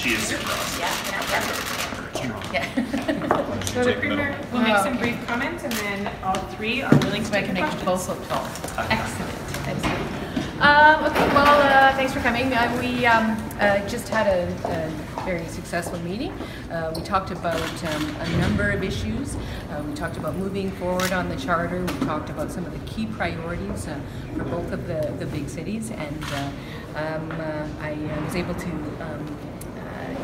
She is super awesome. So the Premier will make some brief comments, and then all three are willing to make make questions. both look tall. Excellent. Okay, well, thanks for coming. We just had a very successful meeting. We talked about a number of issues. We talked about moving forward on the charter. We talked about some of the key priorities for both of the big cities, and I was able to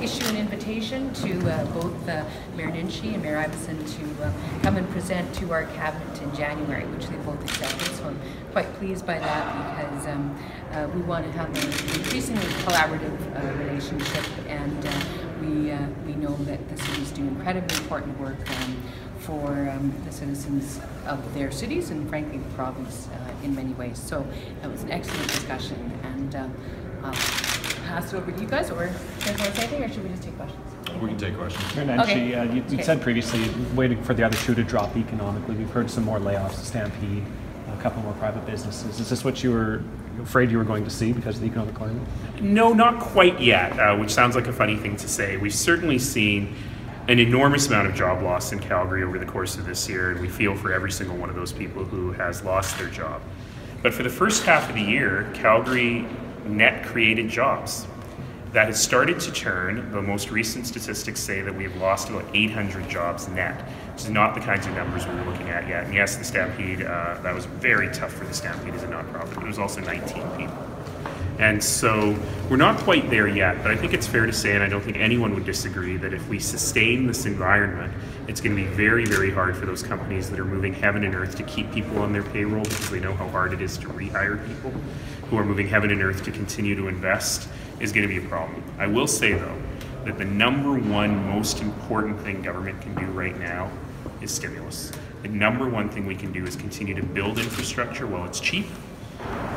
issue an invitation to both Mayor Nenshi and Mayor Iveson to come and present to our cabinet in January, which they both accepted. So I'm quite pleased by that, because we want to have an increasingly collaborative relationship, and we know that the cities do incredibly important work for the citizens of their cities and frankly the province in many ways. So it was an excellent discussion, and I'll pass it over to you guys, or do you guys want to say anything, or should we just take questions? We can take questions. Mayor Nenshi, Okay. you said previously waiting for the other shoe to drop economically. We've heard some more layoffs, Stampede, a couple more private businesses. Is this what you were afraid you were going to see because of the economic climate? No, not quite yet, which sounds like a funny thing to say. We've certainly seen an enormous amount of job loss in Calgary over the course of this year, and we feel for every single one of those people who has lost their job. But for the first half of the year, Calgary net created jobs. That has started to turn. The most recent statistics say that we've lost about 800 jobs net, which is not the kinds of numbers we were looking at yet. And yes, the Stampede, that was very tough for the Stampede as a nonprofit, but it was also 19 people. And so we're not quite there yet, but I think it's fair to say, and I don't think anyone would disagree, that if we sustain this environment, it's going to be very, very hard for those companies that are moving heaven and earth to keep people on their payroll, because they know how hard it is to rehire people, who are moving heaven and earth to continue to invest, is going to be a problem. I will say, though, that the number one most important thing government can do right now is stimulus. The number one thing we can do is continue to build infrastructure while it's cheap,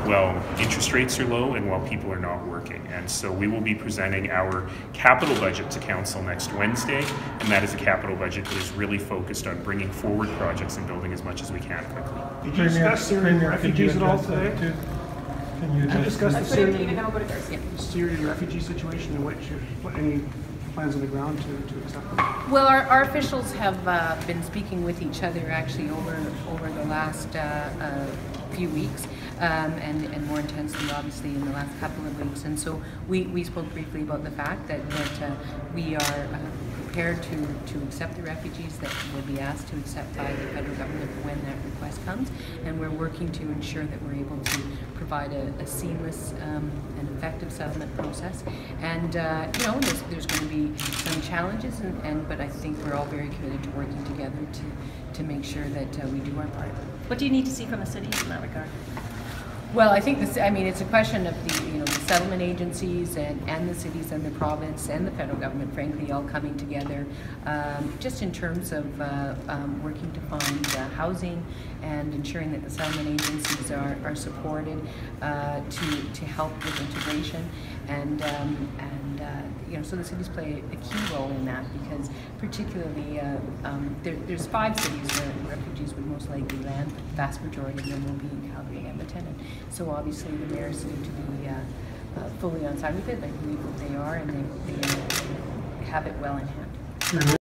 while interest rates are low, and while people are not working. And so we will be presenting our capital budget to council next Wednesday, and that is a capital budget that is really focused on bringing forward projects and building as much as we can quickly. Did you discuss Syrian refugees at all today? Can you discuss the That's what Syrian, Syrian refugee situation, and what any plans on the ground to accept them? Well, our officials have been speaking with each other actually over the last few weeks, and more intensely obviously in the last couple of weeks. And so we spoke briefly about the fact that we are prepared to accept the refugees that will be asked to accept by the federal government when that request comes, and we're working to ensure that we're able to provide a seamless and effective settlement process. And there's going to be some challenges, but I think we're all very committed to working together to make sure that we do our part. What do you need to see from the cities in that regard? Well, I think it's a question of the settlement agencies and the cities and the province and the federal government, frankly, all coming together, just in terms of working to find housing and ensuring that the settlement agencies are supported to help with integration, and so the cities play a key role in that, because particularly there's 5 cities where refugees would most likely land. The vast majority of them will be in Calgary and Edmonton. And so obviously the mayors need to be fully on side with it. I believe that they are, and they have it well in hand.